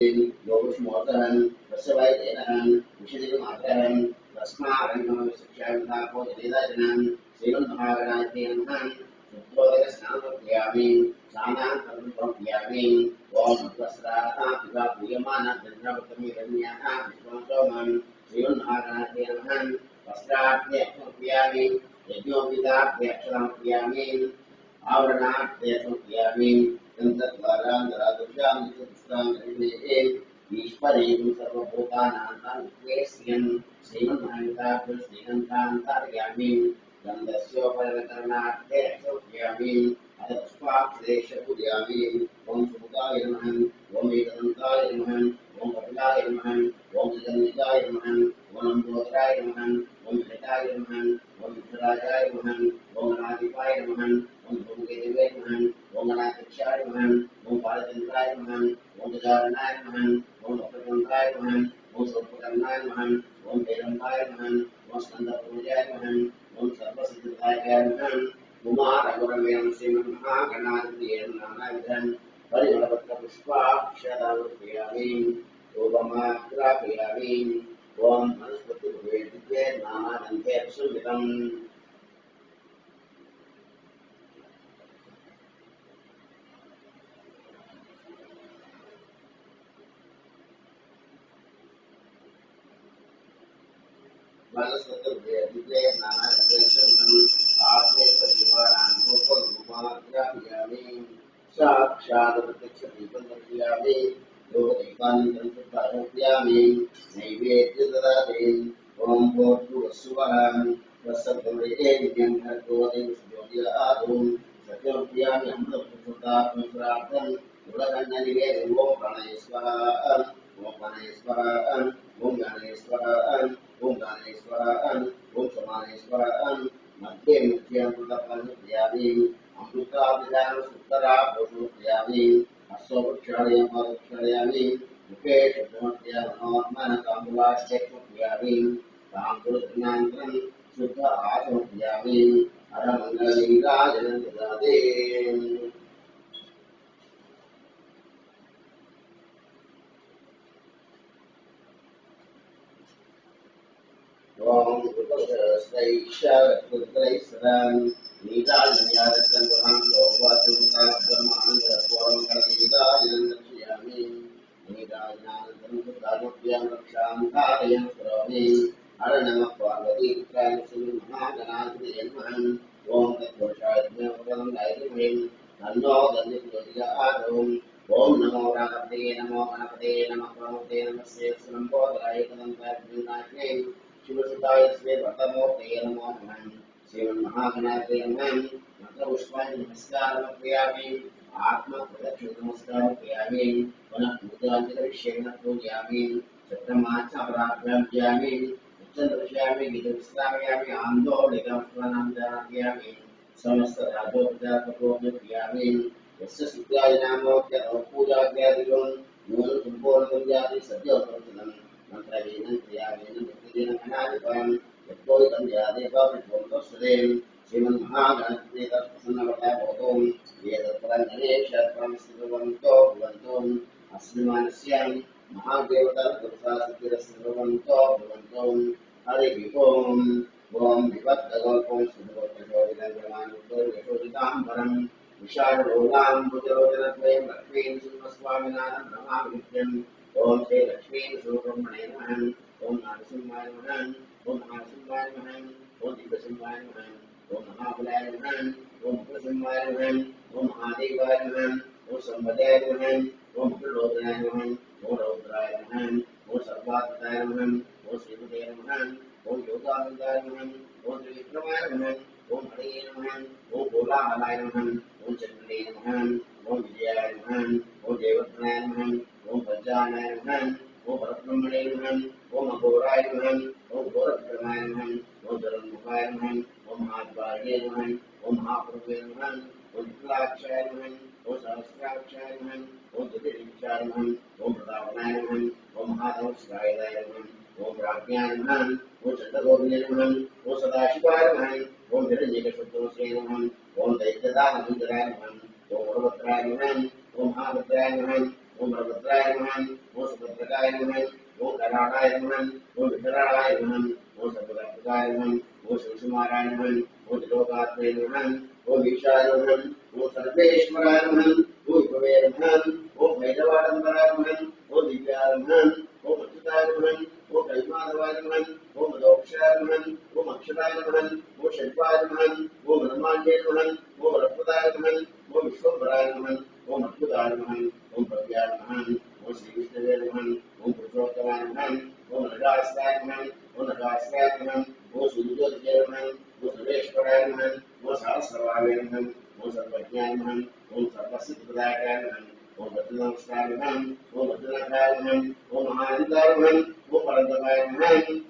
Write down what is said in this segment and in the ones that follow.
योगुष्मोदरन् वसवैदेनहन् विषदिमातरन् तस्मारण्यमविशिक्षायुधाको जलिदाजनन् श्रीमन्महागणाधिपतिनमः रुद्रोदकस्नानमर्पयामि स्नानान्तरमर्पयामि ओम वस्त्राः पिता पूयमानः चन्द्रवतमिरण्याः विश्वसोमन् श्रीमन्महागणाधिपतिनमः वस्त्राभ्यर्पयामि यज्ञोपवीताभ्यर्पयामि आवरणाभ्यर्पयामि तद्वारान्तरादुषां नित्यपुष्टां ईश्वरीं सर्वभूतानां विश्वेस्यं श्रीमन्महागणाधिपतिं श्रीगन्धान्तारयामि गन्धस्योपकरणार्थे समर्पयामि अथ पुष्पाक्षरेशपूजयामि ओम सुमुखाय नमः ओम एकदन्ताय नमः ओम कपिलाय नमः ओम जगन्निकाय नमः ओम लम्बोदराय नमः ओम घटाय नमः ओम विघ्नराजाय नमः ओम गणाधिपाय नमः ओम धूमकेतवे नमः ओम गणाध्यक्षाय नमः ओम बालचन्द्राय नमः ओम गजाननाय नमः ओम भक्तचन्द्राय नमः ओम सर्वकर्णाय नमः ओम वेदन्ताय नमः ओम स्कन्दपूजाय नमः ओम सर्वसिद्धाय नमः कुमारगुरवें श्रीमन्महागणाधिपतये नमः परिमलपत्रपुष्पाक्षरानुष्ठयामि धूपमाग्रापयामि ओम वनस्पतिभुवे नामानन्ते सुमितम् वनस्पतिभुवे नामानन्ते सुमितम् आत्मे परिवारान् धूपमाग्रापयामि साक्षात् प्रत्यक्षदीपं दर्शयामि योगदीपानन्तरं समर्पयामि नैवेद्यं ददामि ओम भूर्भुवस्सुवः वत्सगौरेण्यं भर्गोदेवस्योदियादुं सत्यमप्रियामि अमृतपुरुषोत्तात्मं श्राद्धं गुणगण्यनिवेदं ओम प्रणयेश्वरः ओम प्रणयेश्वरः ओम ज्ञानेश्वरः ओम ज्ञानेश्वरः ओम समानेश्वरः मध्ये अमृतफलमप्रियामि अमृताभिधानं सुतरा भोजनप्रियामि अश्वक्षालयामि मुखे शुद्धमप्रियामि ताम्बूलज्ञानं शुद्ध आचमप्रियामि अरमङ्गलनीराजनं ददाति ओम रुद्रैश्वरैश्वरं नीराजन्यारत्नं लोकवाचमकाब्रह्मानन्दपूर्णं दर्शयामि नीराजनानन्दं सुतामप्रियं रक्षां धारयं करोमि हर नमः पार्वतीपुत्राय श्रीमन्महागणाधिपतये नमः ओम तत्पुरुषाय वरदं गायत्रीमहीं तन्नो दन्तिप्रचोदयात् ओम नमो गणपतये नमो गणपते नमः श्रीलम्बोदराय तदन्ताय शिवसुताय श्री भक्तमूर्तये नमो नमः श्रीमन्महागणाधिपतये नमः मंत्रपुष्पाणि नमस्कारमर्पयामि आत्मप्रदक्षिणनमस्कारमर्पयामि पुनः पूजाञ्जलिविषयेण पूजयामि चक्रमाचापराभ्याम्यामि उच्चन्दर्शयामि गीतविश्रामयामि आन्दोलिकमस्मरणं जानामि समस्तराजोपचारपूर्वकर्पयामि यस्य शुद्धाय नामोऽप्यतो पूजाद्यादिकं नूनं सम्पूर्णं जाति सद्योपवर्तनं मंत्रहीनं क्रियाहीनं भक्तिहीनं अनादिपरं यत्कोदितं यादेवाभिभवन्तस्वदें श्रीमन्महागणपते तत्प्रसन्नवता भवतु एतत्परं गणेशपरं स्थितवन्तो भवन्तु अस्मिन्मानस्यां महादेवता पुरुषासिद्धिरस्थितवन्तो भवन्तु हरिः ओम् ओम विपत्तगोपं सुभगोपयोगितां विशालोलाम्बुजरोचनद्वयं लक्ष्मीं सिंहस्वामिनाथं नमामि नित्यम् ओम श्री लक्ष्मी सुब्रह्मण्य नमः ओम नरसिंहाय नमः ओम नरसिंहाय नमः ओम दिव्यसिंहाय नमः ओम महाबलाय नमः ओम प्रसिंहाय नमः ओम महादेवाय नमः ओम संवदाय नमः ओम प्रलोभनाय नमः ओम रौद्राय नमः ओम सर्वात्मकाय नमः ओम श्रीमते नमः ओम योगानंदाय नमः ओम त्रिविक्रमाय नमः ओम हरये नमः ओम कोलाहलाय नमः ओम चंद्रे नमः ओम विजयाय नमः ओम देवत्नाय नमः ओम पंचानाय नमः ओम परब्रह्मणे नमः ओम अघोराय नमः ओम घोरविक्रमाय नमः ओम जगन्मुखाय नमः ओम महाद्वारे नमः ओम महाप्रभुवे नमः ओम विपुलाक्षाय नमः ओम सहस्राक्षाय नमः ओम ज्योतिर्लिंगाय नमः ओम प्रतापनाय नमः ओम महाधनुष्याय नमः ओम प्राज्ञाय नमः ओम चंद्रगोविने नमः ओम सदाशिवाय नमः ओम हिरण्यकशुद्धोषे नमः ओम दैत्यदानमंजराय नमः ओम वरभद्राय नमः ओम महाभद्राय नमः ओम वरभद्राय नमः Nandaya Namahan, Om Karanaya Namahan, Om Vitaraya Namahan, Om Sarvadapradaya Namahan, Om Shivsumaraya Namahan, Om Tilokatmaya Namahan, Om Vishaya Namahan, Om Sarveshwaraya Namahan, Om Vipavaya Namahan, Om Vaidavadambaraya Namahan, Om Divyaya Namahan, Om Achyutaya Namahan, Om Kaimadavaya Namahan, Om Adokshaya Namahan, Om Aksharaya Namahan, Om Shadvaya Namahan, Om Ramanya Namahan, Om Rapradaya Namahan, Om Vishwambaraya Namahan, Om Adbhutaya Namahan, Om Pravyaya Namahan, Om Sri Vishnave Namahan, Om Purushottamaya Namahan, Om Nagasaya Namahan, Om Nagasaya Namahan, Om Sudhyotaya Namahan, Om Sarveshwaraya Namahan, Om Sahasravaya Namahan, Om Sarvajnaya Namahan, Om Sarvasiddhipradaya Namahan, Om Bhattanamskaya Namahan, Om Bhattanakaya Namahan, Om Mahanandaya Namahan, Om Paradamaya Namahan,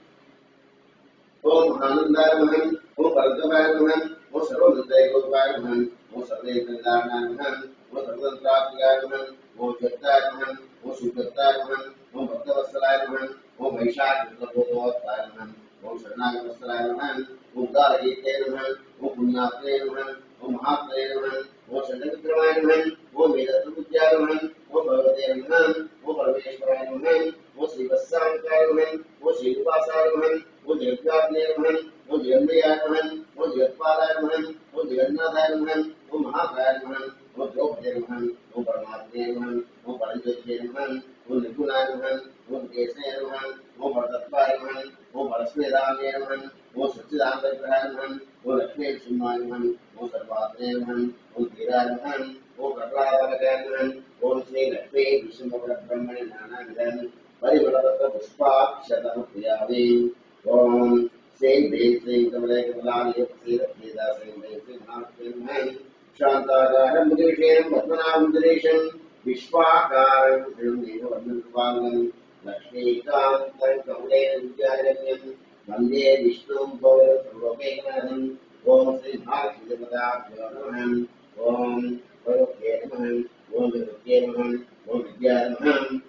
Om Mahanandaya Namahan, Om Paradamaya Namahan, Om Sarvadantaya Gopaya Namahan, Om Sarvendrindaya Namahan, Om Sarvadantrapaya Namahan, Om Jattaya Namahan, Om Sujattaya Namahan, Om Bhaktavasalaya Namahan, Om Vaishakritapodavastaya Namahan, Om Sharanagavasalaya Namahan, Om Dharagite Namahan, Om Punyatre Namahan, Om Mahatmaya Namahan, Om Shandamitramaya Namahan, Om Vedatapudya Namahan, Om Bhagavate Namahan, Om Parameshwaraya Namahan, Om Srivasankaya Namahan, Om Srivasaya Namahan, Om Jagatapne Namahan, Om Jaganmaya Namahan, Om Jagatpalaya Namahan, Om Jagannataya Namahan, Om Mahakaya Namahan, Om Draupadi Namahan, Om Paramatmaya Namahan, Om Paranjyotiye Namahan, Om Nirgunaya Namahan, Om Kesaya Namahan, Om Paratatvaya Namahan, Om Parasvedamaya Namahan, Om Satchidananda Namahan, Om Lakshmi Simhaya Namahan, Om Sarvatmaya Namahan, Om Dhiraya Namahan, Om Prahlādaya Namahan, Om Sri Lakshmi Vishnubrahmani Nanavidan Parivalabhata Pushpakshatam Priyami, Om Sri Dev Sri Kamalaya Kamalani Sri Rakshida Sri Dev Sri Mahatma Namahan, Shantagaram Mudrishem Padmanabham Mudrisham Vishwakaram Srimneva Vandanapalam Lakshmikantam Kamalaya Vidyaranyam Vande Vishnum Bhavarapurvakaikanam Om Sri Bhakti-Vedanta Namahan Om Bharavakya Namahan Om Viravakya Namahan Om Vidya Namahan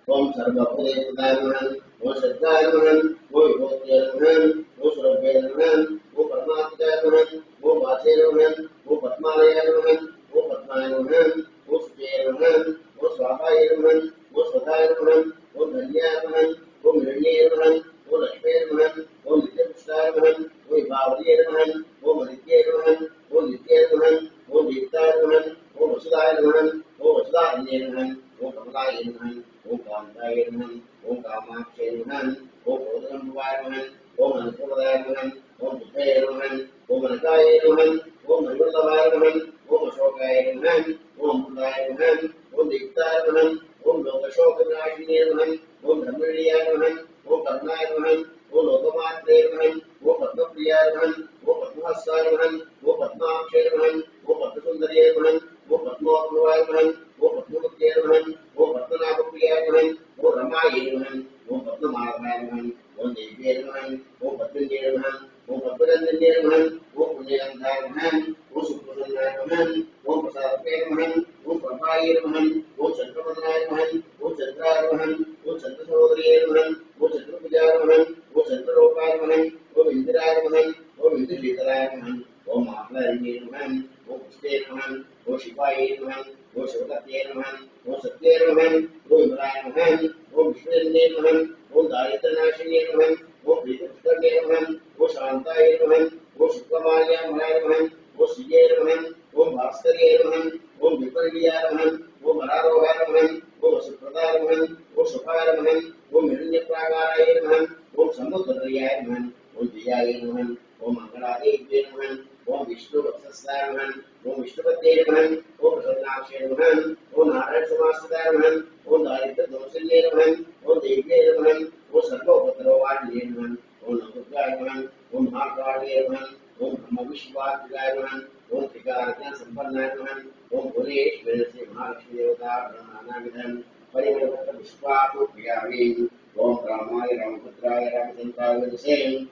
Om Sarvapudaya Namahan Om Sattaya Namahan Om Vibhotya Namahan Om Surabhaya Namahan Om Paramatmaya Namahan Om Vase Namahan Om Padmalaya Namahan Om Padmaya Namahan Om Sujaya Namahan Om Swahaya Namahan Om Swadhaya Namahan Om Dhanyaya Namahan Om Hiranyaya Namahan Om Lakshmaya Namahan Om Nityapushtaya Namahan Om Vibhavadiya Namahan Om Aditya Namahan Om Nitya Namahan Om Deeptaya Namahan Om Vasudaya Namahan Om Vasudhanya Namahan Om Kamalaya Namahan Om Kamtaya Namahan Om Kamakshaya Namahan Om Kodamvaya Namahan Om Anupradaya Namahan Om Buddhaya Namahan Om Anakaya Namahan Om Nirvaldavaya Namahan Om Ashokaya Namahan Om Amrutaya Namahan Om Deeptaya Namahan Om Lokashokavināshini Namahan Om Dharmaniya Namahan Om Karnaya Namahan Om Lokamatre Namahan Om Padmapriya Namahan Om Padmahastaya Namahan Om Padmakshaya Namahan Om Padmasundariya Namahan Om Padmokravaya Namahan Om Padmamukya Namahan Om Padmanabhapriya Namahan Om Ramaya Namahan Om Padmamadhaya Namahan Om Devya Namahan Om Padmanya Namahan Om Padmanandanya Namahan Om Punyagandhaya Namahan Om Suprasannaya Namahan Om Prasadapaya Namahan Om Prabhaya Namahan Om Chandramadaya Namahan Om Chandraya Namahan Om Chandrasahodariya Namahan Om Chandrapujaya Namahan Om Chandralokaya Namahan Om Indiraya Namahan Om Indushitaraya Namahan Om Mahalaranye Namahan Om Pushte Namahan Om Shivaya Namahan Om Shivakatya Namahan Om Satya Namahan Om Imraya Namahan Om Vishwanye Namahan Om Daritanashini Namahan Om Pritapushtarye Namahan Om Shantaya Namahan Om Shuklamaya Namahan Om Sriye Namahan Om Bhaskarye Namahan Om Viparviya Namahan Om Mararoha Namahan Om Asupradaya Namahan Om Shukaya Namahan Om Hiranyapragaraya Namahan Om Samudraya Namahan Om Jayaya Namahan Om Mangaladevya Namahan Om Vishnu Vatsasaya Namahan Om Vishnupatye Namahan Om Prasannakshay Namahan Om Narayana Samasthaya Namahan Om Daritra Dhamsalye Namahan Om Devya Namahan Om Sarvopatravadye Namahan Om Namurgaya Namahan Om Mahakādaya Namahan Om Brahma Vishwātmaya Namahan Om Trikarajna Sampannaya Namahan Om Bhuvneshwari Sri Mahalakshmi Devata Brahmanamidhan Parivalabhata Pushpaku Priyami Om Ramaya Ramaputraya Ramachandraya Vedasem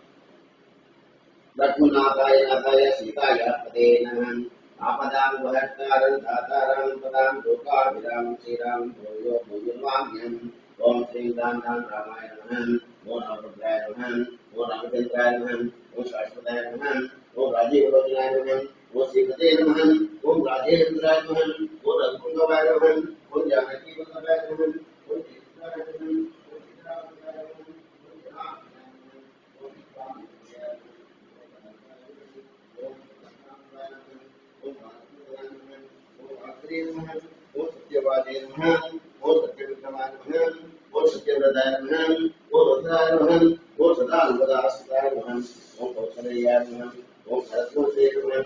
Lakshmanādaya Nādaya Sītāya Pade Namahan Āpadāṁ Vahaktāraṁ Dhātāraṁ Padāṁ Lokābhirāṁ Sīrāṁ Bhūyo Bhūyurvāmyam Om Sri Dhāṁ Ramaya Namahan Om Ramaputraya Namahan Om Ramachandraya Namahan Om Shashvataya Namahan Om Rājīvaločanaya Namahan Om Srimate Namahan Om Rājendraya Namahan Om Raghukundaraya Namahan Om Janakivallabhaya Namahan Om ओम सत्यविक्रमाय नमः ओम सत्यव्रताय नमः ओम रुद्राय नमः ओम सदानंददासाय नमः ओम कौशल्याय नमः ओम सरस्वती नमः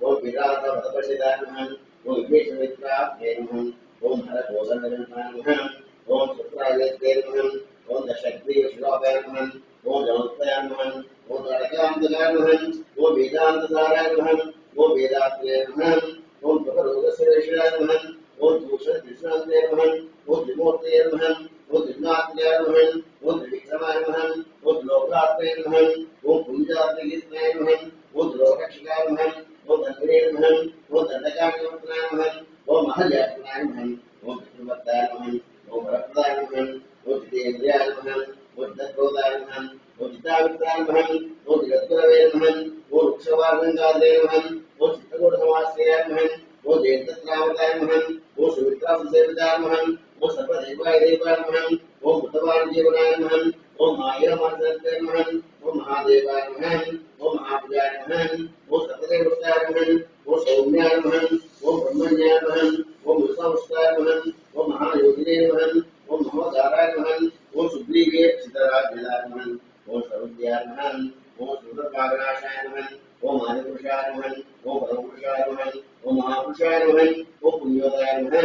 ओम विराटभद्रपतिदाय नमः ओम विघ्नेश्वराय नमः ओम हरकोशनरणाय नमः ओम शुक्राय नमः ओम दशग्रीवश्लोकाय नमः ओम जगत्याय नमः ओम गणकांतकाय नमः ओम वेदांतसाराय नमः ओम वेदात्रे नमः ओम भगवतोगसरेशाय नमः ओम दूषणकृष्णाय नमः ओम त्रिमूर्तये नमः ओम त्रिनाथाय नमः ओम त्रिविक्रमाय नमः ओम लोकात्रे नमः ओम पुंजात्रिगीताय नमः ओम लोकक्षिकाय नमः ओम धन्वने नमः ओम दंडकाय नमः ओम महल्याय नमः ओम पितृवत्ताय नमः ओम वरप्रदाय नमः ओम जितेन्द्रियाय नमः ओम दत्तोदाय नमः ओम जितावित्राय नमः ओम जगद्गुरवे नमः ओम वृक्षवार्गंगादे नमः ओम चित्तगुणसमाश्रयाय नमः ओम जयन्तत्रावताय नमः ओम सुमित्रासुसेविताय नमः ओम सर्वदेवाय देवाय नमः ओम भूतवाणजीवनाय नमः ओम मायामानसाय नमः ओम महादेवाय नमः ओम महापूजाय नमः ओम सर्वदेवताय नमः ओम सौम्याय नमः ओम ब्रह्मण्याय नमः ओम विश्वावस्ताय नमः ओम महायोगिने नमः ओम महोदाराय नमः ओम सुग्रीवे चितराज्ञाय नमः ओम सर्वज्ञाय नमः ओम सुंदरपागनाशाय नमः ओम आदिपुरुषाय नमः ओम परमपुरुषाय नमः ओम महापुरुषाय नमः ओम पुण्योदयाय नमः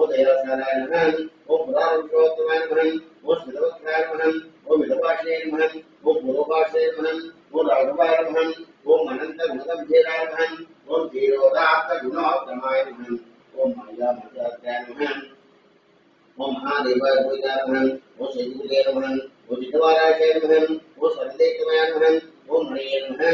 ओम दैवसाराय नमः ओम पुराणपुरुषोत्तमाय नमः ओम स्मितवक्त्राय नमः ओम मितभाषे नमः ओम पूर्वभाषे नमः ओम राघवाय नमः ओम अनन्तगुणगम्भीराय नमः ओम धीरोदात्तगुणोत्तमाय नमः ओम मायामहात्याय नमः ओम महादेवाय नमः ओम श्रीगुरुदेव नमः ओम जितवाराय नमः ओम सर्वदेवताय नमः ओम हरिये नमः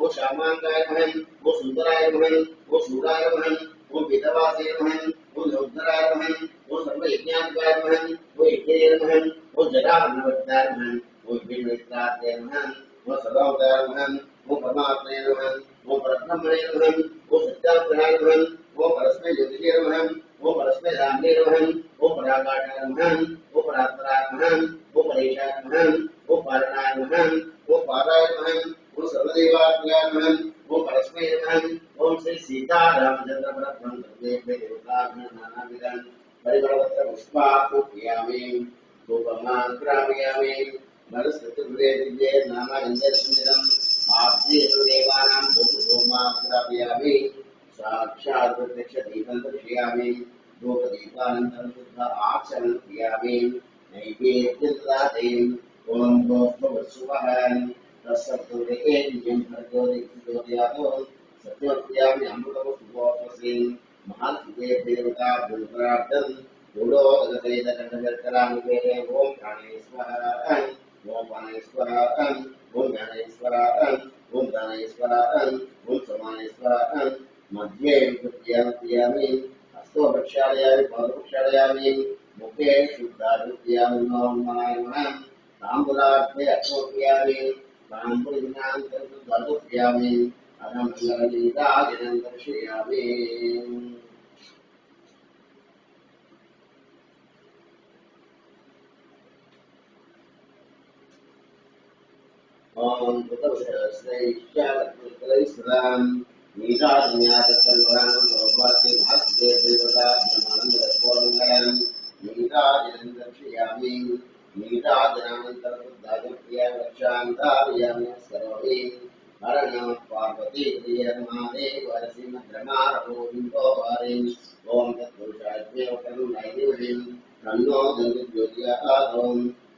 ओम श्यामांगाय नमः ओम सुंदराय नमः ओम शूराय नमः ओम वेदवासे नमः ओम योद्धराय नमः ओम सर्वयज्ञात्वाय नमः ओम यज्ञे नमः ओम जरावृताय नमः ओम विघ्नेश्वराय नमः ओम सदावताय नमः ओम परमात्मने नमः ओम परब्रह्मणे नमः ओम सत्याग्रहाय नमः ओम परस्मै ज्योतिषे नमः ओम परस्मै रामे नमः ओम पराकाशाय नमः ओम परात्पराय नमः ओम परेशाय नमः ओम पारणाय नमः ओम पाराय नमः ओम सर्वदेवात्मयाय नमः ओम परस्मै नमः ओम श्री सीतारामचंद्र परब्रह्म देवताघ्नानाविदं परिवर्तन पुष्पापूपयामि धूपमाग्रापयामि नरस्कृतभृदे दिव्ये नामानन्दरसंनिधम् आब्धे देवानां धूपमाग्रापयामि साक्षात् प्रत्यक्षदीपं दर्शयामि धूपदीपानन्तरं शुद्ध आचरणं क्रियामि नैवेद्यं ददामि ओम भोस्वः तत्सत्तुरेकेन्द्यं भर्गोदित्योदयातो सत्योक्त्यामि अमृतवस्तुभोपसीं महात्मे देवता भूतरार्धं गुणोदगतैदकण्डकर्करानुवेदे ओम प्राणेश्वराय ओम प्राणेश्वराय ओम ज्ञानेश्वराय ओम दानेश्वराय ओम समानेश्वराय मध्ये कृत्यामि हस्तो प्रक्षालयामि पादप्रक्षालयामि मुखे शुद्धारुत्यामि नमः ताम्बूलार्थे अक्षोक्यामि ताम्बूलिनान्तरं शुद्धारुत्यामि अहं ललितादिनं दर्शयामि ओम ततोश्रैश्चालकुलैस्रां नीराजन्यातकल्पनां भगवते भास्ते देवता ब्रह्मानन्दरत्वमङ्गलं नीराजनं दर्शयामि नीराजनानन्तरशुद्धागत्या रक्षान्तारयामि सर्वमे हरणं पार्वती प्रियरमादेव वरसिंहद्रमारभोबिम्बोपारिं ओम तत्पुरुषाज्ञोकं नैदिवहिं तन्नो दन्तज्योतियादों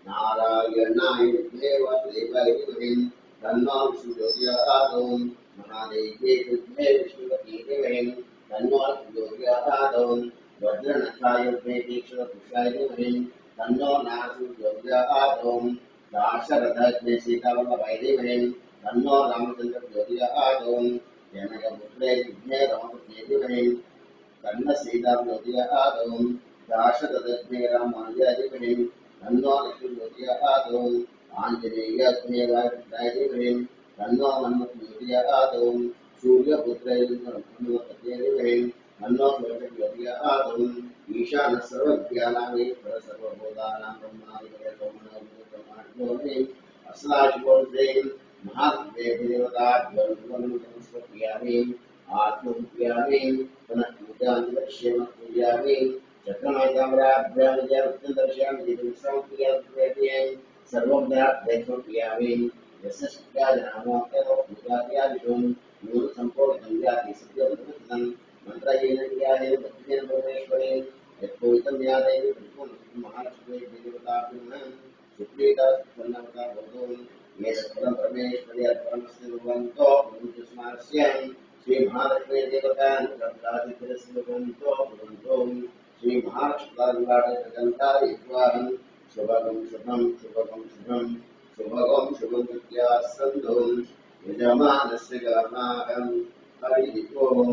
नारायणाय विद्महे वासुदेवाय धीमहि तन्नो विष्णुज्योतियादों महादेव्यै विद्महे विष्णुपत्न्यै धीमहि तन्नो ज्योतियादों वज्रनखाय विद्महे तीक्ष्णपुरुषाय धीमहि तन्नो नारसिंहज्योतियादों दाशरथज्ञे सीतावल्लभाय धीमहि तन्नो रामचन्द्रज्योतियादों जनकपुत्रे विद्महे रामपत्न्यै धीमहि तन्न सीताज्योतियादों दाशरथज्ञे रामानुजाय धीमहि तन्नो लक्ष्मीज्योतियादों आञ्जनेयज्ञेवाय धीमहि तन्नो मन्मथज्योतियादों सूर्यपुत्रे ब्रह्मपत्न्यै धीमहि तन्नो ज्योतियादों ईशानः सर्वविद्यानामेश्वरः सर्वभूतानां ब्रह्मादिपरब्रह्मणोऽमे अस्लाशिवोद्रें महादेवदेवताभ्यो नमस्कृत्यामि आत्मपूजयामि पुनः पूजां लक्ष्यं पूजयामि चक्रमैताम्राभ्यां जयवृत्तदर्श्यां जितविश्रान्तियां सर्वोग्धार्थैकमपियामि यस्य शक्त्याजनामोक्तयो भूताद्यादिषु मूलसम्पूर्णं याति सत्यवदनं मन्त्रयेन क्रियादेव भक्तिजेन परमेश्वरे यत्पूजितं यादेव प्रतिमं महालक्ष्मी देवताभ्युः सुप्रीता भवतु ये सत्फलं परमेश्वरे अर्पणमस्ति भगवन्तो भूतस्मास्य श्री महालक्ष्मी देवतानुग्रहादित्यस्य भगवन्तो श्री महालक्ष्मी विद्वान् शुभगं शुभं शुभगं शुभं शुभगं शुभं विद्या सन्तो यजमानस्य गामाहं हरिः ओम्।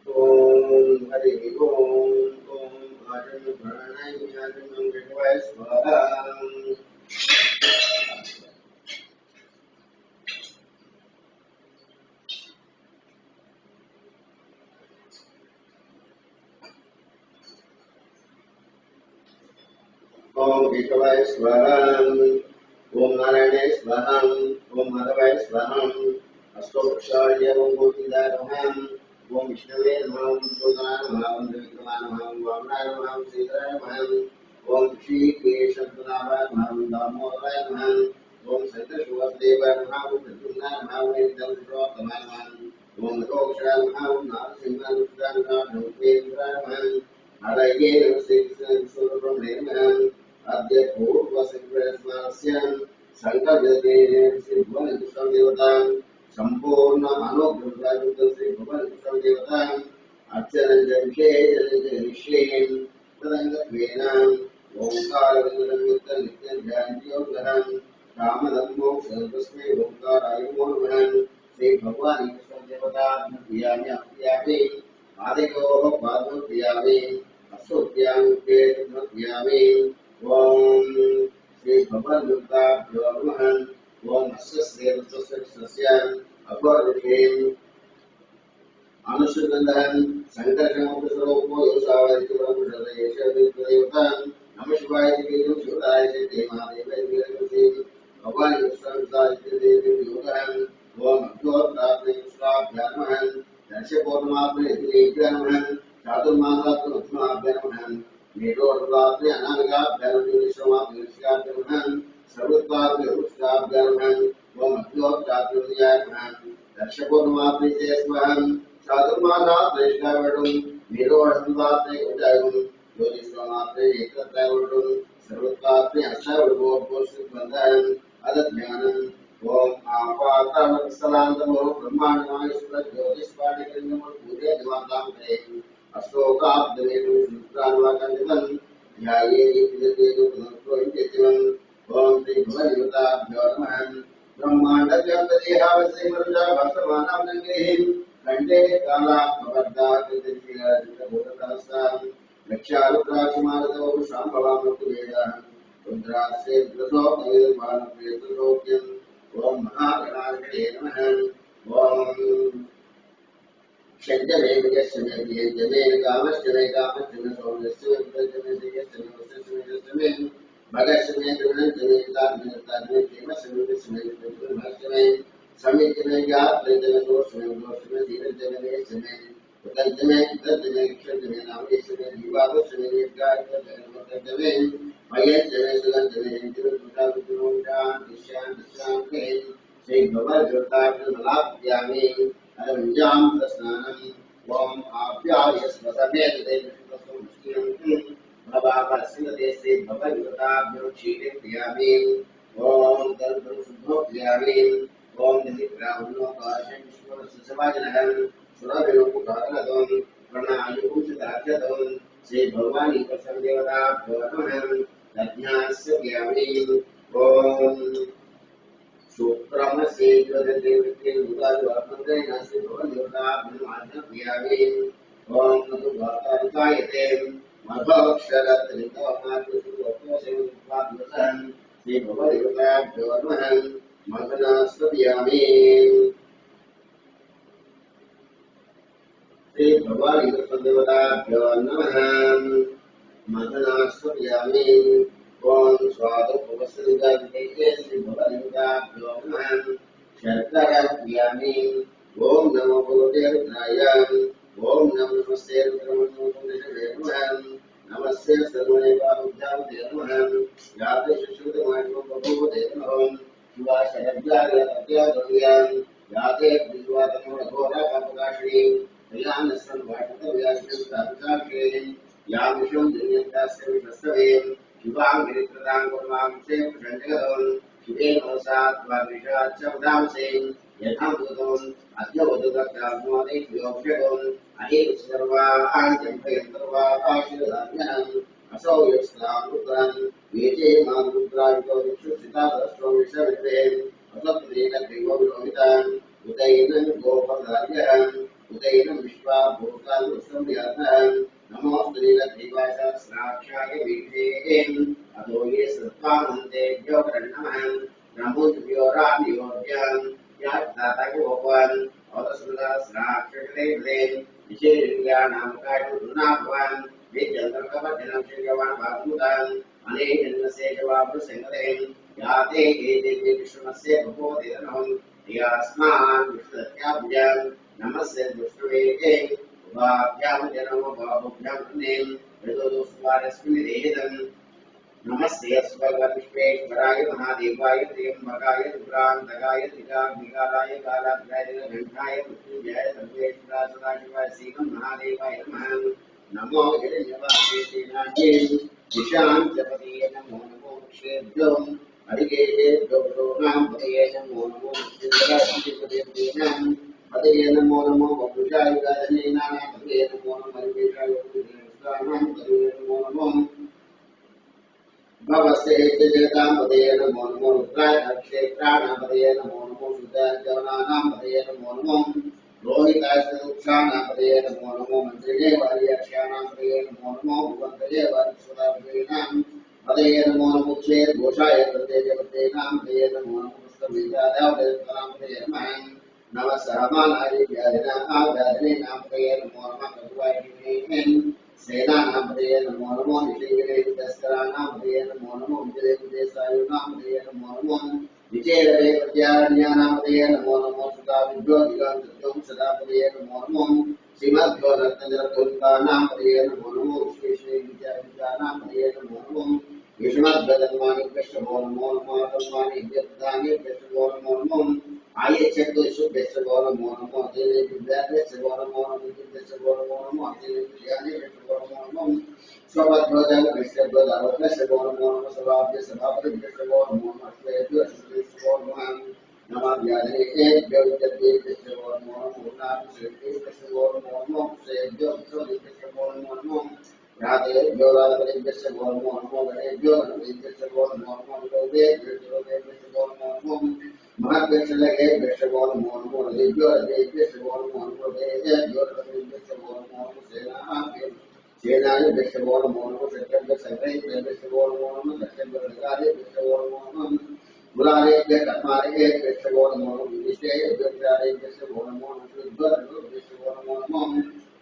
ओम हरि ओम आजम प्राणाय आजम विश्वाय स्वाहा। ओम विश्वाय स्वाहा। ओम नारायणाय स्वाहा। ओम माधवाय स्वाहा। अष्टोक्षाय ओम गोविंदाय ओम विष्णवे नमः। ओम सूर्याय नमः। ओम विक्रमाय नमः। ओम वामनाय नमः। ओम सीताय नमः। ओम ऋषिकेशनाय नमः। ओम दामोदराय नमः। ओम सत्यशिवदेवाय नमः। ओम प्रद्युम्नाय नमः। ओम इंद्रपुरोत्तमाय नमः। ओम रोक्षाय नमः। ओम नारसिंहाय नमः। ओम भूपेन्द्राय नमः। हरये नमः। श्री कृष्ण नमः। अद्य पूर्वसंग्रहस्य संकल्पते श्री भुवन देवता संपूर्ण अनुग्रह श्री भगवान देवता अर्चन विषय तदंगत्वेन ओंकार नित्य ध्यान कामधर्मो सर्वस्मै ओंकाराय नमो नमः। श्री भगवान देवता प्रियामि आदिको पादो प्रियामि अशोक्यामि ओम श्री भगवान देवता नमः। ओम सस्य अघोरविषयम् अनुष्ठुबन्धन् संकर्षणोपसर्वो योषावैतिवरपुषदेशदेवतान् नमः शिवाय देवीं शिवराय देवादेवैर्वेदवती भगवान् विष्णुसादित्यदेवीं ओम अघोरात्मैश्वाभ्यामहन् दर्शपूर्णमात्मैतिलेभ्यामहन् चातुर्मासात्मभ्यामहन् मेघोर्वात्मे अनामिकाभ्यामहन् सर्वत्वाभ्यामहन् ओम अघोरात्मैश्वाभ्यामहन् दर्शपूर्णमात्मैते स्वहं चातुर्मासात्मैश्वाभ्यामहन् मेघोर्वात्मे उदयम् ज्योतिष्मात्मे नेत्रत्रयवडुम् सर्वत्वात्मे अष्टावडुपोषबन्धन् अदज्ञानम् ओम आपातामसलान्तमो ब्रह्माण्डमायस्वर ज्योतिष्पाणिकलिङ्गमो पूजे दिवाताम्रे अशोकाब्दवेदु शुक्रान्वाकलिवन् ध्यायेति पुनर्त्वयित्यतिवन् ओम श्री भगवद्गीताभ्यो नमः। ब्रह्माण्डव्याप्तदेहावस्य मरुजा भासमानां नङ्गेः खण्डे कालात्मवर्धाकृतिशिलादितभूतदासाम् लक्ष्यारुद्राक्षमारतौ शाम्भवामृतवेदाः रुद्राक्षे द्रसो कविर्मानप्रेतलोक्यम् ओम महागणाधिपतये नमः। ओम शञ्जमे विजयश्चमे विजयश्चमे कामश्चमे कामश्चमे सौम्यश्चमे विजयश्चमे विजयश्चमे वसश्चमे भगश्चमे त्रिगुणश्चमे तात्मने क्षेमश्चमे विश्चमे विश्चमे समिश्चमे ज्ञातश्चमे दोषश्चमे दोषश्चमे धीरश्चमे देशश्चमे उतश्चमे उतश्चमे क्षश्चमे नामश्चमे जीवादश्चमे निर्गायश्चमे भयश्चमे सुगन्धमे शान्ति श्री भगवद्गीतामलाप्यामि अरविन्दां स्नानम् ओम आप्यायस्मसमेतदेवस्वमुष्टिं भवामस्मदे श्री भगवद्गीताभ्यो क्षीरयामि ओम तद्शुद्धोक्यामि ओम निधिग्रामोकाशेश्वरसुसमाजनहं सुरविलोककारकं प्रणायुषदाख्यतं श्री भगवानी प्रसन्नदेवताभ्यो नमः। तज्ञास्य ज्ञामि ओम सुप्रमसे ज्वलते उदारवत्मते नस्य भवदेवता ब्रह्माज्ञप्रियावेन ओम नमो भगवताय मधोक्षरत्रितमात्मसुवत्वसेवत्वाद्वसन् श्री भवदेवताभ्यो नमः मदनास्पयामि श्री भवानीदेवताभ्यो नमः मदनास्पयामि ओम स्वादुपवसृजन्ते श्री भवदेवताभ्यो नमः शर्कराप्यामि ओम नमो भगवते रुद्राय ओम नमो नमस्ते रुद्रमनोनिधे नमः नमस्ते सर्वणे बाहुभ्यां नमः याते सुश्रुतमानो भगवते नमः शिवा शरद्यागत्यागव्यां याते विश्वातमो घोरा पापकाशिनी कल्याणस्सं भाषितव्याश्रं साधुसाक्षे यामिषं दुर्यन्तास्य विश्वस्तवे शिवां गिरित्रतां कुर्मां से प्रसञ्जगतं शिवे नमसात् वाग्विषाच्च वदामसे यथा भूतम् अद्य वदुदग्धात्मोदेभ्योऽभ्यगम् अहेतु सर्वान् जम्भयन्तर्वाकाशिरदाभ्यहम् असौ यस्तामृतम् वेजे मां रुद्रावितो विक्षुषितादस्त्वं विषविद्वे असत्रेण ग्रीवोलोहितान् उदैनं गोपधार्यहम् उदैनं विश्वाभूतान् संव्यातहम् नमोऽस्त्रीलग्रीवासहस्राक्षाय वीक्षेन् अतो ये सत्त्वामन्तेभ्यो प्रणमहम् नमो तुभ्यो रामयोग्यम् यात्तातयोपन् अवसुरसहस्राक्षरेण विशेषज्ञानामकाशुनाभवन् विद्यन्तर्कपठनं श्रीगवान् भागमुदान् अनेकन्नस्य जवाबुसंगतेन् याते एते विष्णुमस्य भगवतेनहं यास्मान् विष्णुत्याभ्यां नमस्य विष्णुवे उभाभ्यां जनमो बाहुभ्यां पुण्यं यदोस्वारस्मिन् देहितं नमस्ते अस्वर्गविश्वेश्वराय महादेवाय त्र्यम्बकाय दुरान्तकाय त्रिकाग्निकालाय कालाग्राय घण्टाय मृत्युञ्जय सर्वेश्वराय सदाशिवाय श्रीमं महादेवाय नमः नमो हिरण्यवासेनाय दिशां जपतीय नमो नमो वृक्षेभ्यो हरिकेशेभ्यो भ्रूणां पतये नमो नमो मृत्युञ्जयाय पतये नमो नमो वपुषाय गाजनेनां पतये नमो नमो हरिकेशाय पतये नमो नमो भवसे जगतांपदये नमो नमो रुद्राय क्षेत्राणापदये नमो नमो शुद्धांजनानांपदये नमो नमो रोहिताय सुक्षाणापदये नमो नमो मंत्रिणे वार्याक्षाणापदये नमो नमो भुवन्तये वार्यसुदापदयेनां पदये नमो नमो क्षेत्रघोषाय प्रत्येकपदयेनांपदये नमो नमो पुष्पबीजादापदये नमः नमः सहमानाय व्याधिनापदये नमो नमः कटुवाय सेनानापदये नमो नमो निषेविरेतस्करानापदये नमो नमो विजयविदेशायुनापदये नमो नमो विजयरे प्रत्यारण्यानापदये नमो नमो सुताविभ्यो दिगन्तत्वं सदापदये नमो नमो श्रीमद्भ्यो रत्नजलधूतानापदये नमो नमो विश्वेश्वरविद्याविद्यानापदये नमो नमो विष्णुमद्भ्यदन्मानिभ्यश्च नमो नमो धर्मानिभ्यदानिभ्यश्च नमो नमो आये चक्र शुभ्यश्च नमो नमो देवेभ्यश्च नमो नमो विद्युश्च नमो नमो देवेभ्यश्च नमो नमो स्वपद्भोजन विष्णुभ्योदावश्च नमो नमो सभाभ्य सभापतिभ्यश्च नमो नमो अश्वेभ्यश्च नमो नमः व्याधेभ्यो विद्येभ्यश्च नमो नमो पूर्णाभिषेकेभ्यश्च नमो नमो श्रेभ्योभ्यश्च नमो नमो राधेभ्यो राधेभ्यश्च नमो नमो गणेभ्यो गणेभ्यश्च नमो नमो लोभेभ्यश्च लोभेभ्यश्च नमो महद्वेषलगेभ्यश्च नमो नमो रजेभ्यो रजेभ्यश्च नमो नमो देहेभ्यो रजेभ्यश्च नमो नमो सेनाभ्यश्च नमो नमो सत्यभ्यश्च नमो नमो दक्षिणभ्यश्च नमो नमो मुरारेभ्यः कर्मारेभ्यश्च नमो विनिष्टेभ्यश्च नमो नमो शुद्धभ्यश्च नमो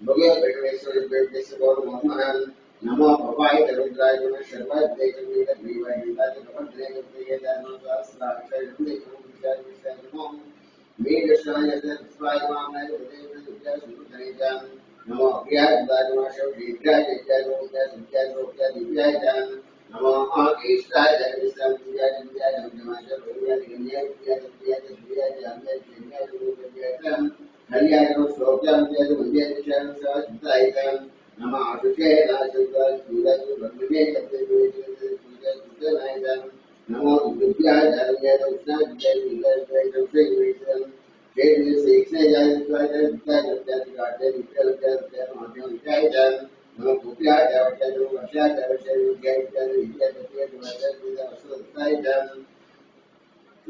भोगेभ्यश्च नमो नमो भवाय रुद्राय नमः शर्वाय देवदेव देवाय देवाय नमः नमो वीरशाय स्वाय मामनाय देवदेव नमो अभ्याय नमः शौर्याय दिव्याय नमो आकेशाय जगदीशाय दिव्याय नमः शौर्याय दिव्याय हरियाय नमः श्लोकाय दिव्याय नमः आशुषे नाशुद्धाय सूर्याय ब्रह्मणे तत्त्वज्ञानाय नमो विद्याय धर्माय कृष्णाय विद्याय शिक्षाय नमो पुत्र्याय वर्षाय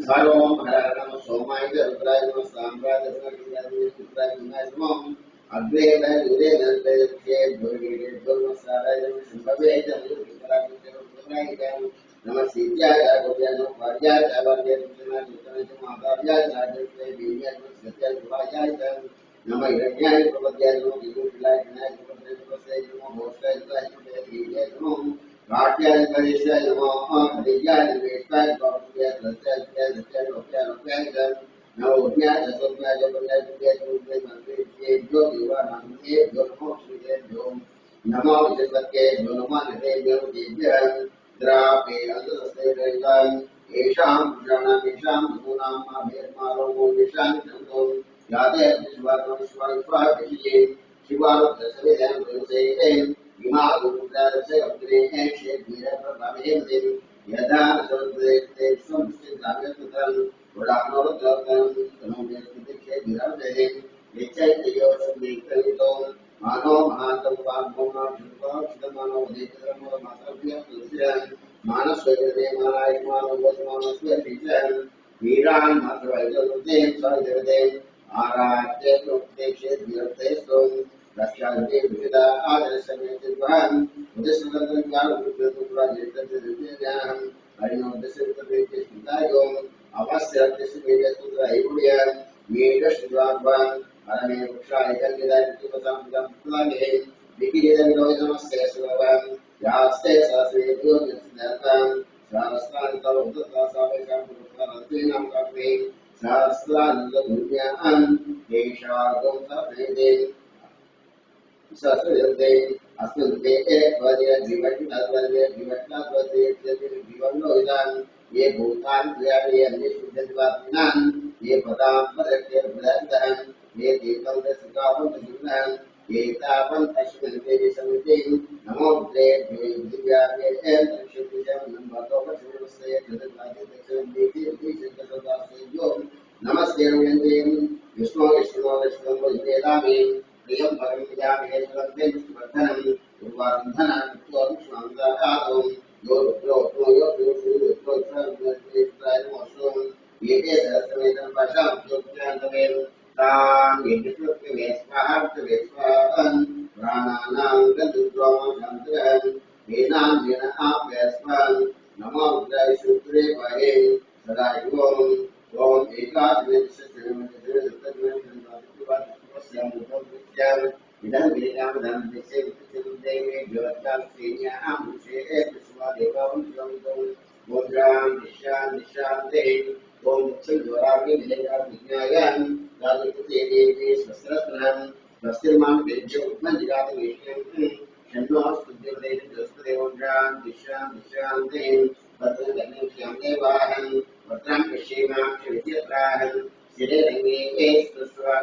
Sarom Haranam Somai Rudraj Samraj Rudraj Namo Agreda Yudena Vedke Burgade Burmasara Shambhave Jamu Namasitya Gopyano Parya Javarya Jana Jana Mahavya Jadre Vidya Satya Vaya Nama Iranya Prabhaya Namo Gilula Jana Prabhaya Namo Hosta Jana Vidya Namo Bhartiya Parisya Namo Vidya Vedka Bhartiya Satya Satya Rupya Rupya Namo Vidya Satya Jabaya Vidya Rupya Rupya Jo Diva Namo Jo Namo Shri Jo Namo Vijayatke Jo Namo Nade Jo Divya Drape Adasayam Esham Pujana Esham Gunam Abhirmaro Esham Chandon Yade Vishwaro Vishwaro Vishye Shivaro Dasavedam Vishayem Vimaru Darase Abdre Eshe Vira Prabhavim Yada Sarvete Samsitagatam Vradano Dhatam Tanome Vidike Viravahim Vichayyo Sumikalitom Mano Mahatam Vagmona Shukha Shidamano Uditaram Matavya Tulsiram Manasvayate Manayamano Vasmanasvayatijan Viran Matravayatarutem Sarjavetem Arate Proktekshe Virtestum Rashyanate Vida Adresametirvan Udesanatam Udesanatam Harino Udesanatam Udayom Avasya Udesanatam Udayam Mega Shivagvan Arame Ukshaya Kalida Tupatam Plane Vikida Namaste Suravan Yaste Sasri Yogasnatam Sarastan Tavutta Savekam Puratinam Kapne Saraslan Dunyaan Desha Gomta Vede Sasrayate Asnute Ekvarya Jivatadvarya Jivatadvarya Jivanloidan Ye Bhutan Kriyari Anishudadvatinan Ye Padam Parakya Bhadantan Ye Devam Dasakavam Dajunan Ye Tavam Ashwante Samitin Namo Dev Divya Em Shukisham Nambatoka Shurvasaya Jadavadi Daksham Diti Dishakasavasya Namaste Ruyandim Vishnu Vishnu Vishnu Vedami Priyam Param Yami Swantem Swartanam Urvarandhana Tuam Swamdakatum Yor Yete Sarasavedam Vasham Sukyantavel Tam Yete Vesvaham Vesvahan Prananam Gandudroma Shantaram Venam Vena Apyasvan Namo Uddai Sukre Vahim Sadaivom Om Ekadvit Satyavam Idam Vidam Dam Desem Deve Jyotam Senya Amushe Viswa Devam Yamdom Mudram Nishan Nishan Dev Om Chindorami Vidam Vignayan Radhikuti Devi Sasratnam Vasirman Vedjo Manjigata Vishyam Shandos Devi Dostadevam Ram Nishan Nishan Dev Vatram Ganeshyam Devahan Vatram Kashimam Shriyatrahan Sire Rangi Estaswar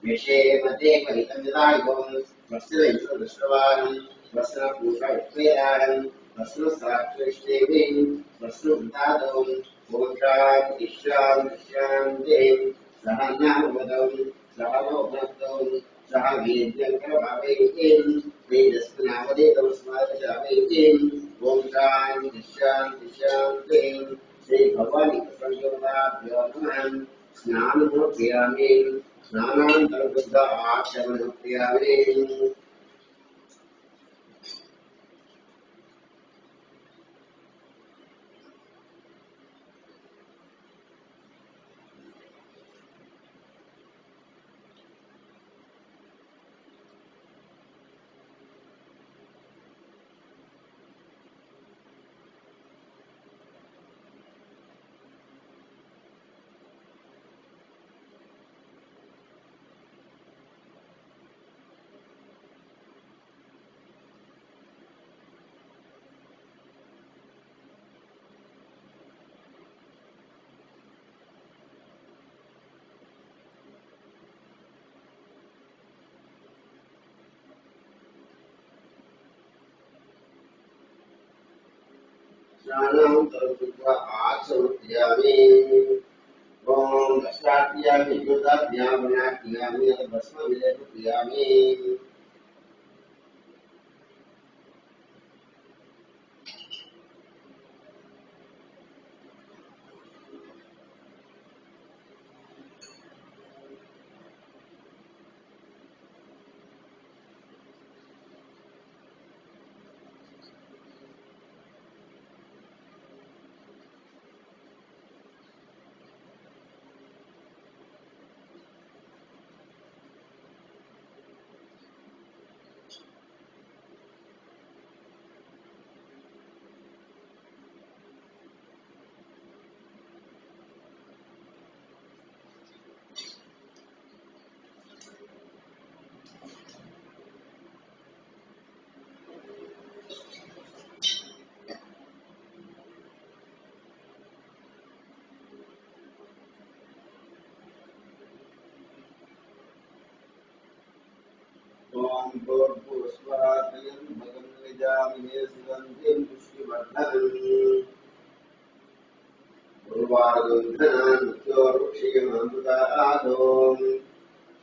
Meshe Mate Paritamidayom Vasila Yusravashravan Vasila Pusha Yusvayam Vasila Satrishdevim Vasila Vritadam Omsham Isham Isham Dev Sahanavadam Sahanobhaktam Sahavidyam Karabhavim Vedaspanavadekam Smadachavim Omsham Isham Isham Dev Sri Bhavani Prasangavabhyo Namaha Snanamurtiyami Snanantarabuddha Akshamanukhriyami Snanantarabuddha Akshamanukhriyami Om Dashatyami Yudhavyamanakyami Bhasma Vilepukhriyami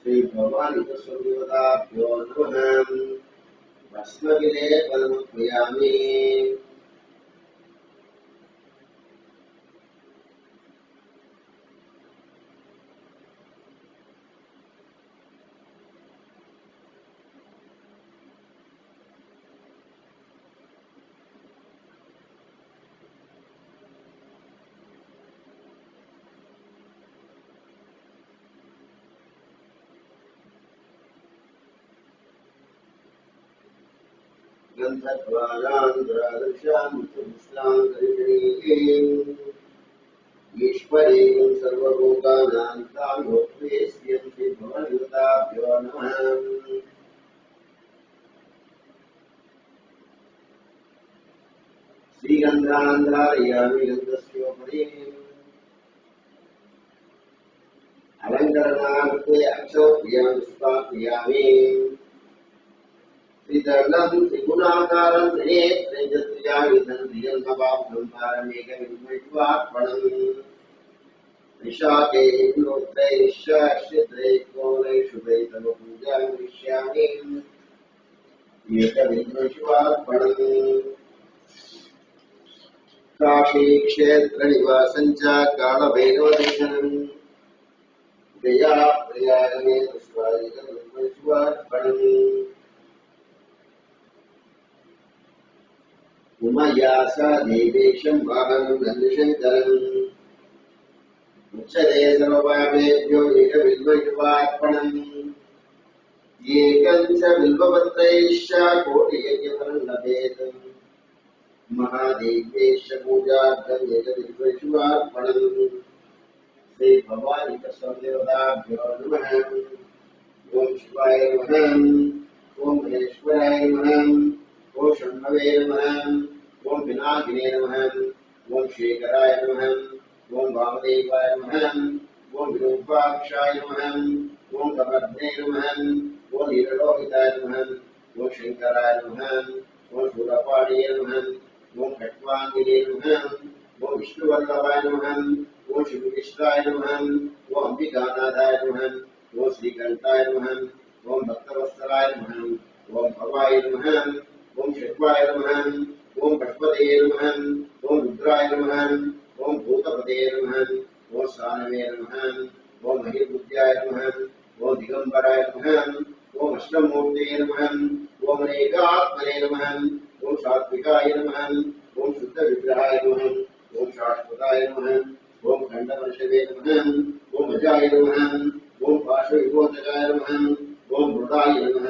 Shri Bhavani तस्वीरदाभ्यो नमः भस्मविले परमप्रियामि ईश्वरीं सर्वभूतानां तां भोक्तेस्यं श्रीभवानिताभ्यो नमः श्रीगन्धान्धारयामि गन्धस्योपरि अलङ्करणार्थे अक्षोभ्यां पुष्पाभ्यामि श्रीधर्णं त्रिगुणाकारं त्रिनेत्रं त्रिजन्मवाप्तं पारमेकविद्मैवार्पणम् निशाके नोत्रैश्चित्रैकोनैषुभै तव पूजां करिष्यामि एकविद्मैवार्पणम् काशीक्षेत्रनिवासं च कालभैरवदर्शनम् दया प्रयागमे पुष्पादिकविद्मैवार्पणम् उमया स देवेशं वाहनं नन्दशङ्करम् उच्यते सर्वपापेभ्यो एकविद्मैवार्पणम् एकं च बिल्वपत्रैश्च कोटियज्ञफलं लभेत् महादेव्यैश्च पूजार्थम् एकविद्मैवार्पणम् श्रीभवानी तस्वीरदाभ्यो नमः ओं शिवाय नमः ओं महेश्वराय नमः ओं शम्भवे नमः ओं पिनाकिने नमः ओं शेखराय नमः ओं वामदेवाय नमः ओं विरूपाक्षाय नमः ओं कपर्धे नमः ओं नीललोहिताय नमः ओं शंकराय नमः ओं शूलपाणिये नमः ओं खट्वांगिने नमः ओं विष्णुवल्लभाय नमः ओं शिवविष्टाय नमः ओं अंबिकानाथाय नमः ओं श्रीकंठाय नमः ओं भक्तवत्सलाय नमः ओं भवाय नमः ओं षट्वाय नमः ओं पशुपते नमः ओं रुद्राय नमः ओं भूतपते नमः ओं सानवे नमः ओं महिर्बुद्ध्याय नमः ओं दिगंबराय नमः ओं अष्टमूर्ते नमः ओं अनेकात्मने नमः ओं सात्विकाय नमः ओं शुद्धविग्रहाय नमः ओं शाश्वताय नमः ओं खंडवर्षवे नमः ओं अजाय नमः ओं पार्श्वविमोचकाय नमः ओं मृदाय नमः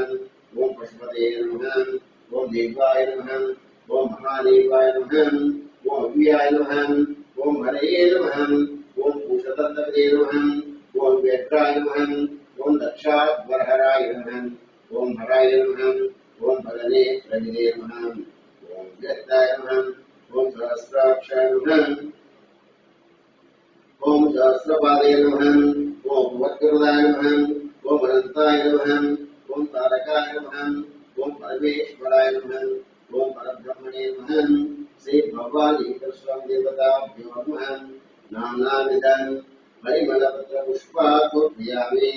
ओं पशुपते नमः ओं देवाय नमः ओं महादेवाय नमः ओं अव्याय नमः ओं हरये नमः ओं पूषतन्तवे नमः ओं व्यग्राय नमः ओं दक्षाध्वरहराय नमः ओं हराय नमः ओं भगनेत्रविदे नमः ओं व्यक्ताय नमः ओं सहस्राक्षाय नमः ओं सहस्रपादे नमः ओं भगवद्गुरुदाय नमः ओं अनंताय नमः ओं तारकाय नमः ओं परमेश्वराय नमः ओं परब्रह्मणे नमः श्री भवानी तस्वीरदेवताभ्यो नमः नानाविधं परिमलपत्रपुष्पार्पयामि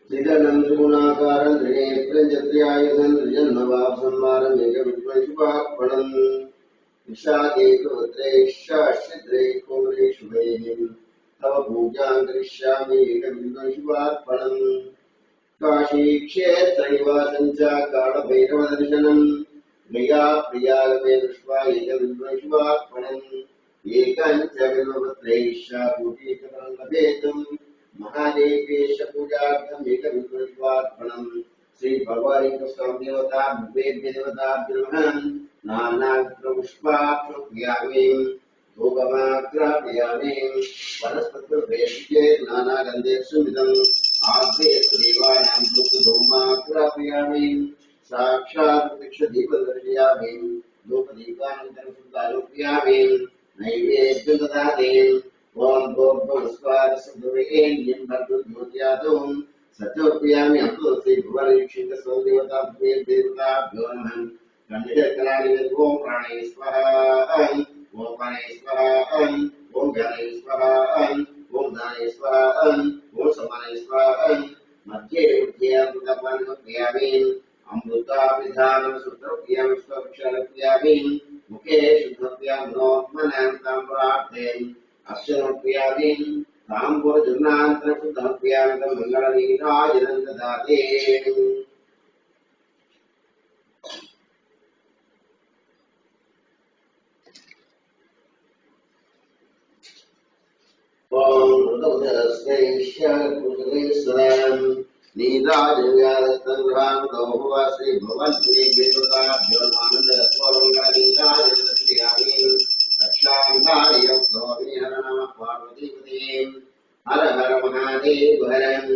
त्रिदलं त्रिगुणाकारं त्रिनेत्रं चत्र्यायुधं त्रिजन्मवाप्संहारं एकविद्मैवार्पणम् निशाके गोत्रैश्चित्रैः कोमलेषुभैः तव पूजां करिष्यामि एकविद्मैवार्पणम् काशीक्षेत्रनिवासं च कालभैरवदर्शनम् मया प्रियागमे दृष्ट्वा एकविश्वात्मनम् एकञ्च विल्वपत्रैश्च कोटिकफलं लभेतुम् महादेवेश पूजार्थम् एकविश्वात्मनम् श्रीभगवान् देवता देवताभ्यर्महन् नानापुष्पाक्षयामि भोगमाग्रापयामि वनस्पतिर्वेद्ये नानागन्धेषुमिदम् आद्येषु देवानां धूपधूमाग्रापयामि साक्षात् प्रत्यक्षदीपदर्शयामि धूपदीपानन्तरं शुद्धालोकयामि नैवेद्यं ददामि ॐ भोर्भुवस्वादसुरेण्यं भर्गज्योत्यादुं सचोपयामि अतुलसी भुवनवीक्षितस्वदेवताभ्ये देवताभ्यो नमः गन्धकलानि ओम प्राणे स्वाहा ओम प्राणे स्वाहा ओम ज्ञाने स्वाहा ओम दाने स्वाहा ओम समाने स्वाहा मध्ये उद्यामृतपानोपयामि अमृताभिधानं सूत्रप्रियामि स्वक्षरप्रियामि मुखे शुद्धप्रियामि नोत्मनान्तां प्रार्थेन् अक्षरप्रियामि ताम्बूलचूर्णान्तरं शुद्धप्रियामि मङ्गलनीराजनं ददाते ओम रुद्रस्वैश्वरपुरुषेश्वरं नीराजयादत्तङ्ग्रहानुदोः श्री भगवन्ते देवताभ्यो आनन्दरत्वमङ्गलनीराजनस्यामि रक्षान्धारयं स्वामी हर नमः पार्वतीपते हर हर महादेव हरं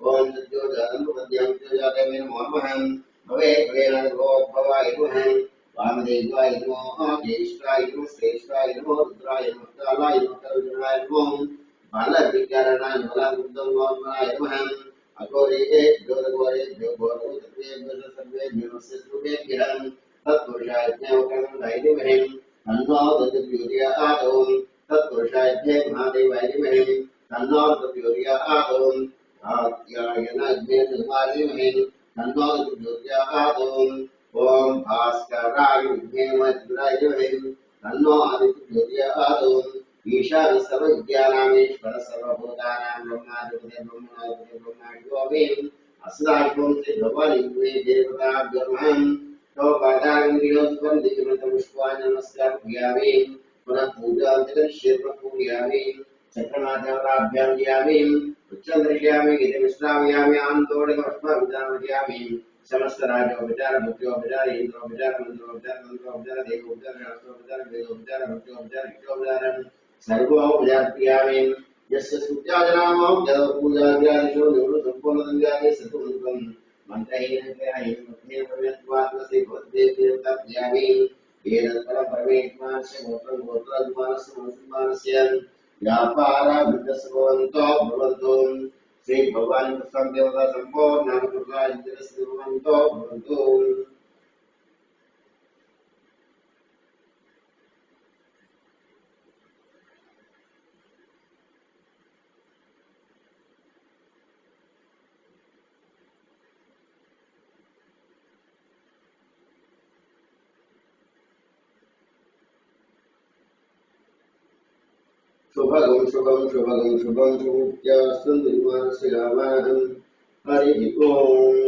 ओम ज्योतिर्गुणपद्यं ज्योतिर्गुणपद्यं नमः भवे प्रेरणोद्भवाय नमः वामदेवाय नमः ज्येष्ठाय नमः श्रेष्ठाय नमः रुद्राय नमः कालाय नमः करुणाय नमः बालविकारणाय बलाबुद्धवाय नमः अघोरे ज्योतिर्घोरे ज्योतिर्घोरे सर्वेभ्यो नमस्तेभ्यः तत्पुरुषाय ज्ञानकर्मणाय नमः तन्नो दत्तज्योतिर्यादौ तत्पुरुषाय महादेवाय नमः तन्नो दत्तज्योतिर्यादौ आज्ञायनाज्ञेयमाय नमः तन्नो दत्तज्योतिर्यादौ ओम भास्कराय विद्महे नमः तन्नो आदित्यज्योतिर्यादौ ईशान सर्वविद्यानामीश्वर सर्वभूतानां ब्रह्माधिपति ब्रह्माधिपति अस्राजों से भगवान देवताभ्यो नमः तो पादांगिरोस्पन्दिकिमतमुष्पान् नमस्कार पूजयामि पुनः पूजान्तरिक्ष्ये पूजयामि चक्रनाथाभ्यां यामि उच्चन्द्रयामि गीतमिश्रामयामि आन्तोडकपुष्पविदामयामि समस्त राजोपचार भक्त्योपचार इंद्रोपचार मंत्रोपचार मंत्रोपचार देवोपचार शास्त्रोपचार वेदोपचार भक्त्योपचार इष्टोपचार सर्वोपचार क्रियामि यस्य स्तुत्याजनामो जलपूजादिषु निवृत्तपूर्णदङ्गादि सतुमुखं मन्त्रहीनं क्रियाहीनं भक्तेन परमेत्वात्मसे भवद्देवताभ्यामि येन परमेत्मास्य गोत्रद्वारस्य मुसल्मानस्य व्यापाराभिवृद्धस्य भवन्तु श्री भगवान प्रसन्न देवता संपूर्ण नाम प्रकार इंद्रस्य भवन्तो भवन्तु शुभगं शुभं शुभगं शुभं शुभ्या सुन्दरमानस्य गावाहं हरि ओम